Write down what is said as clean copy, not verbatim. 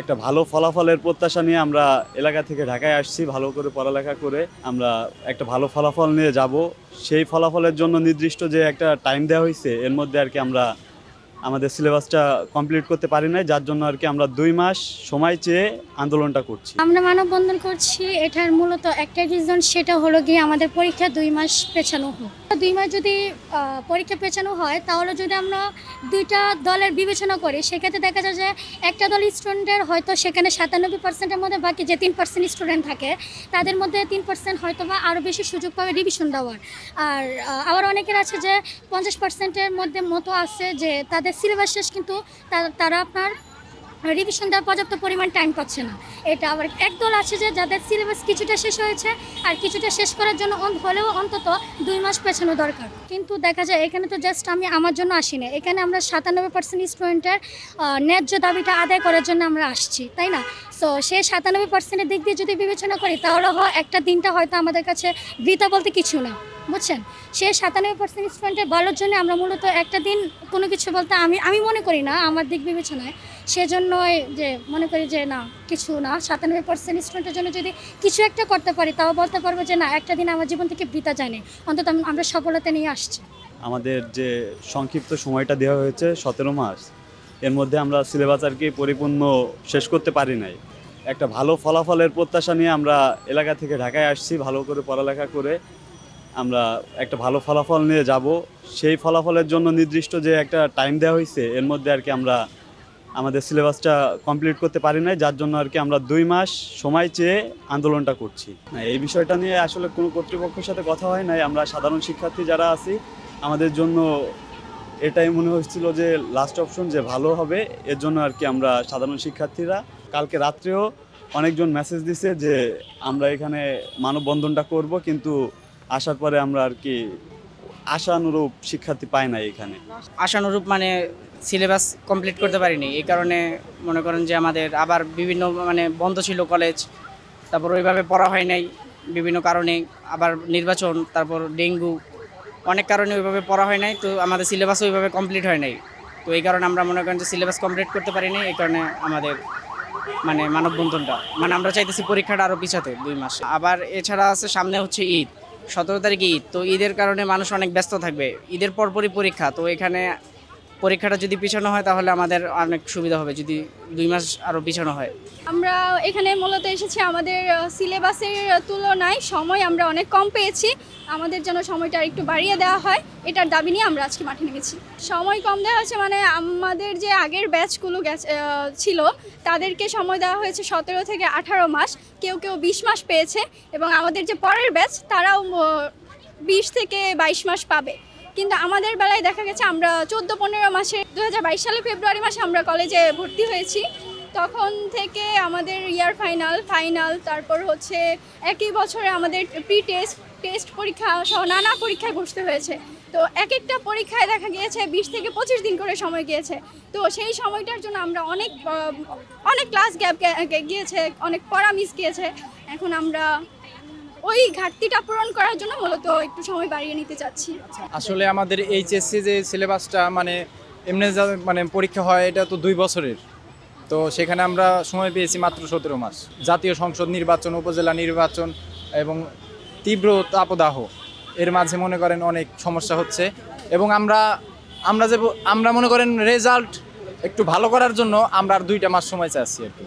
একটা ভালো ফলাফলের প্রত্যাশা নিয়ে আমরা এলাকা থেকে ঢাকায় আসছি, ভালো করে পড়ালেখা করে আমরা একটা ভালো ফলাফল নিয়ে যাব। সেই ফলাফলের জন্য নির্দিষ্ট যে একটা টাইম দেওয়া হয়েছে এর মধ্যে আর কি আমরা আমাদের সিলেবাসটা কমপ্লিট করতে পারি নাই, যার জন্য আর কি আমরা ২ মাস সময় চেয়ে আন্দোলনটা করছি। আমরা মানববন্ধন করছি, এটার মূলত একটা রিজন, সেটা হলো গিয়ে আমাদের পরীক্ষা ২ মাস পেছানো হোক। ২ মাস যদি পরীক্ষা পেছানো হয়, তাহলে যদি আমরা দুইটা দলের বিবেচনা করি, সেক্ষেত্রে দেখা যায় যে একটা দল স্টুডেন্টের হয়তো সেখানে ৯৭%-এর মধ্যে বাকি যে ৩% স্টুডেন্ট থাকে, তাদের মধ্যে ৩% হয়তো বা আরও বেশি সুযোগ পাবে রিভিশন দেওয়ার। আর আবার অনেকের আছে যে ৫০%-এর মধ্যে মতো আছে যে তাদের সিলেবাস শেষ, কিন্তু তারা আপনার রিভিশন দেওয়ার পর্যাপ্ত পরিমাণ টাইম পাচ্ছে না। এটা আবার একদল আছে যে যাদের সিলেবাস কিছুটা শেষ হয়েছে, আর কিছুটা শেষ করার জন্য হলেও অন্তত ২ মাস পেছানো দরকার। কিন্তু দেখা যায় এখানে তো জাস্ট আমি আমার জন্য আসি না, এখানে আমরা ৯৭% স্টুডেন্টের ন্যায্য দাবিটা আদায় করার জন্য আমরা আসছি, তাই না? সো সেই ৯৭%-এর দিক দিয়ে যদি বিবেচনা করি, তাহলে একটা দিনটা হয়তো আমাদের কাছে বৃথা বলতে কিছু না, বুঝছেন? সে ৯৭% স্টুডেন্টের ভালোর জন্য আমরা মূলত একটা দিন কোনো কিছু বলতে আমি মনে করি না আমার দিক বিবেচনায়। সেজন্যই যে মনে করি যে না, কিছু না, ৯৭% স্টুডেন্টের জন্য যদি কিছু একটা করতে পারি, তাও বলতে পারবো যে না, একটা দিন আমার জীবন থেকে বৃথা যায়নি, অন্তত আমরা সফলতা নিয়ে আসছি। আমাদের যে সংক্ষিপ্ত সময়টা দেওয়া হয়েছে ১৭ মাস, এর মধ্যে আমরা সিলেবাস আর কি পরিপূর্ণ শেষ করতে পারি নাই। একটা ভালো ফলাফলের প্রত্যাশা নিয়ে আমরা এলাকা থেকে ঢাকায় আসছি, ভালো করে পড়ালেখা করে আমরা একটা ভালো ফলাফল নিয়ে যাব। সেই ফলাফলের জন্য নির্দিষ্ট যে একটা টাইম দেওয়া হয়েছে এর মধ্যে আর কি আমরা আমাদের সিলেবাসটা কমপ্লিট করতে পারি নাই, যার জন্য আর কি আমরা ২ মাস সময় চেয়ে আন্দোলনটা করছি। এই বিষয়টা নিয়ে আসলে কোনো কর্তৃপক্ষের সাথে কথা হয় নাই। আমরা সাধারণ শিক্ষার্থী যারা আছি, আমাদের জন্য এটাই মনে হচ্ছিল যে লাস্ট অপশন যে ভালো হবে, এর জন্য আর কি আমরা সাধারণ শিক্ষার্থীরা কালকে রাত্রেও অনেকজন মেসেজ দিছে যে আমরা এখানে মানববন্ধনটা করব, কিন্তু আসার পরে আমরা আর কি আশানুরূপ শিক্ষার্থী পাই না এখানে। আশানুরূপ মানে সিলেবাস কমপ্লিট করতে পারিনি, এই কারণে মনে করেন যে আমাদের আবার বিভিন্ন বন্ধ ছিল কলেজ, তারপর ওইভাবে পড়া হয় নাই বিভিন্ন কারণে, আবার নির্বাচন, তারপর ডেঙ্গু, অনেক কারণে ওইভাবে পড়া হয় নাই, তো আমাদের সিলেবাস ওইভাবে কমপ্লিট হয় নাই। তো এই কারণে আমরা মনে করেন যে সিলেবাস কমপ্লিট করতে পারিনি, এই কারণে আমাদের মানববন্ধনটা আমরা চাইতেছি পরীক্ষাটা আরও পিছাতে ২ মাস। আবার এছাড়া আছে সামনে হচ্ছে ঈদ, ১৭ তারিখে ঈদ, তো ঈদের কারণে মানুষ অনেক ব্যস্ত থাকবে, ঈদের পরপরই পরীক্ষা, তো এখানে পরীক্ষাটা যদি পিছানো হয় তাহলে আমাদের অনেক সুবিধা হবে যদি ২ মাস আরও পিছানো হয়। আমরা এখানে মূলত এসেছি আমাদের সিলেবাসের তুলনায় সময় আমরা অনেক কম পেয়েছি, আমাদের যেন সময়টা একটু বাড়িয়ে দেওয়া হয়, এটার দাবি নিয়ে আমরা আজকে মাঠে নেমেছি। সময় কম দেওয়া হয়েছে মানে আমাদের যে আগের ব্যাচগুলো ছিল, তাদেরকে সময় দেওয়া হয়েছে ১৭ থেকে ১৮ মাস, কেউ কেউ ২০ মাস পেয়েছে, এবং আমাদের যে পরের ব্যাচ তারাও ২০ থেকে ২২ মাস পাবে। কিন্তু আমাদের বেলায় দেখা গেছে আমরা ১৪-১৫ মাসে ২০২২ সালে ফেব্রুয়ারি মাসে আমরা কলেজে ভর্তি হয়েছি, তখন থেকে আমাদের ইয়ার ফাইনাল, তারপর হচ্ছে একই বছরে আমাদের প্রি টেস্ট পরীক্ষা সহ নানা পরীক্ষায় বসতে হয়েছে। তো এক একটা পরীক্ষায় দেখা গিয়েছে ২০ থেকে ২৫ দিন করে সময় গিয়েছে। তো সেই সময়টার জন্য আমরা অনেক ক্লাস গ্যাপ গিয়েছে, অনেক পড়া মিস গিয়েছে। এখন আমরা ওই ঘাটতিটা পূরণ করার জন্য মূলত একটু সময় বাড়িয়ে নিতে চাচ্ছি। আসলে আমাদের এইচএসসি যে সিলেবাসটা এমনি পরীক্ষা হয়, এটা তো ২ বছরের, তো সেখানে আমরা সময় পেয়েছি মাত্র ১৭ মাস। জাতীয় সংসদ নির্বাচন, উপজেলা নির্বাচন এবং তীব্র তাপদাহ, এর মাঝে মনে করেন অনেক সমস্যা হচ্ছে, এবং আমরা মনে করেন রেজাল্ট একটু ভালো করার জন্য আমরা আর ২টা মাস সময় চাচ্ছি আর কি।